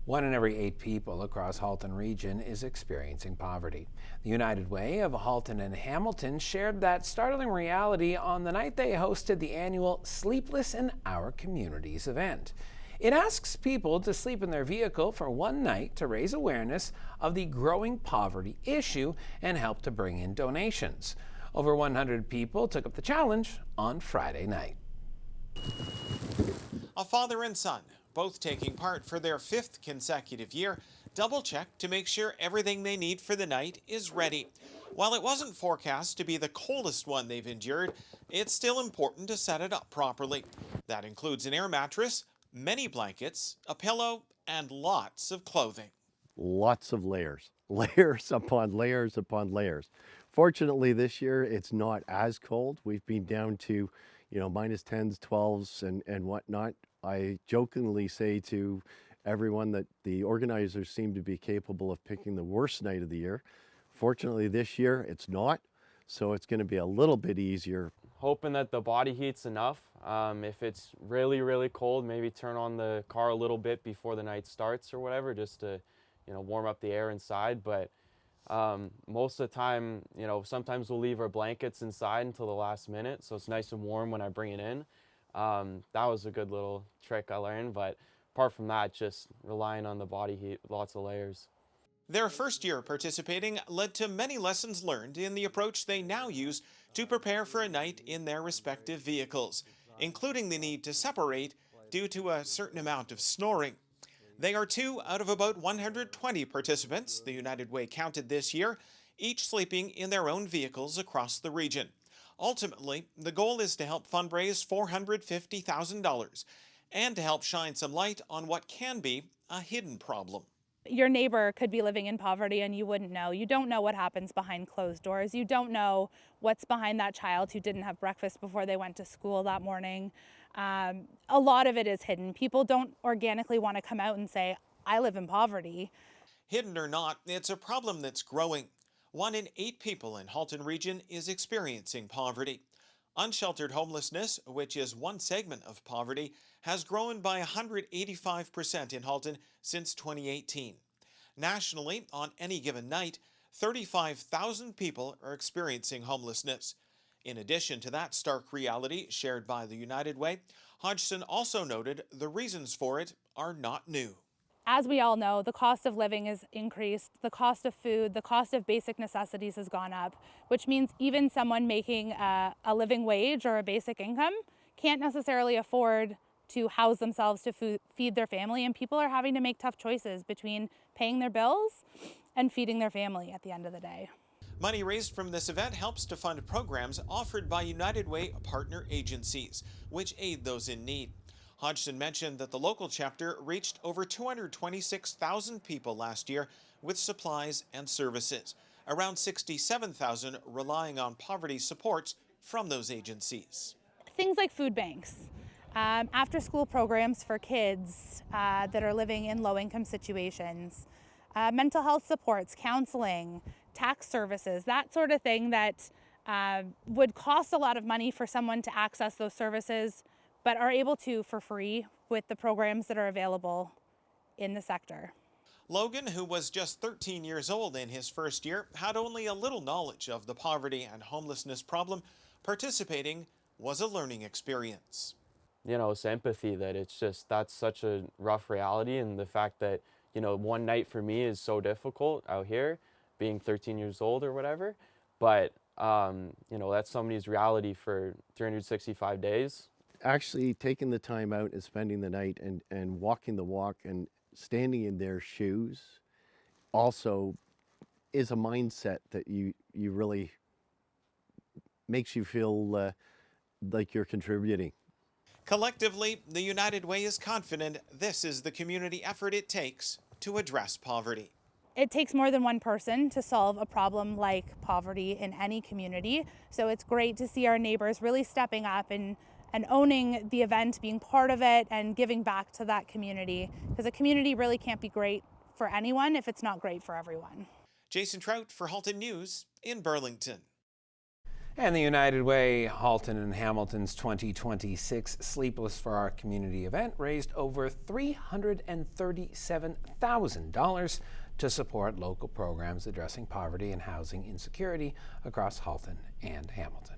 1 in every 8 people across Halton Region is experiencing poverty. The United Way of Halton and Hamilton shared that startling reality on the night they hosted the annual Sleepless in Our Communities event. It asks people to sleep in their vehicle for one night to raise awareness of the growing poverty issue and help to bring in donations. Over 100 people took up the challenge on Friday night. A father and son, both taking part for their 5th consecutive year, double-checked to make sure everything they need for the night is ready. While it wasn't forecast to be the coldest one they've endured, it's still important to set it up properly. That includes an air mattress, many blankets, a pillow, and lots of clothing. Lots of layers, layers upon layers upon layers. Fortunately, this year it's not as cold. We've been down to, minus 10s, 12s, and whatnot. I jokingly say to everyone that the organizers seem to be capable of picking the worst night of the year. Fortunately, this year it's not, so it's going to be a little bit easier. Hoping that the body heat's enough. If it's really, really cold, maybe turn on the car a little bit before the night starts or whatever, just to, warm up the air inside. But most of the time, sometimes we'll leave our blankets inside until the last minute, so it's nice and warm when I bring it in. That was a good little trick I learned, but apart from that, just relying on the body heat, lots of layers. Their first year participating led to many lessons learned in the approach they now use to prepare for a night in their respective vehicles, including the need to separate due to a certain amount of snoring. They are 2 out of about 120 participants the United Way counted this year, each sleeping in their own vehicles across the region. Ultimately, the goal is to help fundraise $450,000 and to help shine some light on what can be a hidden problem. Your neighbor could be living in poverty and you wouldn't know. You don't know what happens behind closed doors. You don't know what's behind that child who didn't have breakfast before they went to school that morning. A lot of it is hidden. People don't organically want to come out and say, I live in poverty. Hidden or not, it's a problem that's growing. 1 in 8 people in Halton Region is experiencing poverty. Unsheltered homelessness, which is one segment of poverty, has grown by 185% in Halton since 2018. Nationally, on any given night, 35,000 people are experiencing homelessness. In addition to that stark reality shared by the United Way, Hodgson also noted the reasons for it are not new. As we all know, the cost of living is increased, the cost of food, the cost of basic necessities has gone up, which means even someone making a living wage or a basic income can't necessarily afford to house themselves to feed their family, and people are having to make tough choices between paying their bills and feeding their family at the end of the day. Money raised from this event helps to fund programs offered by United Way partner agencies, which aid those in need. Hodgson mentioned that the local chapter reached over 226,000 people last year with supplies and services, around 67,000 relying on poverty supports from those agencies. Things like food banks, after-school programs for kids that are living in low-income situations, mental health supports, counseling, tax services, that sort of thing that would cost a lot of money for someone to access those services, but are able to for free with the programs that are available in the sector. Logan, who was just 13 years old in his first year, had only a little knowledge of the poverty and homelessness problem. Participating was a learning experience. It's empathy that that's such a rough reality, and the fact that, one night for me is so difficult out here, being 13 years old or whatever, but, that's somebody's reality for 365 days. Actually taking the time out and spending the night and walking the walk and standing in their shoes also is a mindset that you really makes you feel like you're contributing. Collectively, the United Way is confident this is the community effort it takes to address poverty. It takes more than one person to solve a problem like poverty in any community, so it's great to see our neighbors really stepping up and owning the event, being part of it, and giving back to that community, because a community really can't be great for anyone if it's not great for everyone. Jason Trout for Halton News in Burlington. And the United Way Halton and Hamilton's 2026 Sleepless for Our Community event raised over $337,000 to support local programs addressing poverty and housing insecurity across Halton and Hamilton.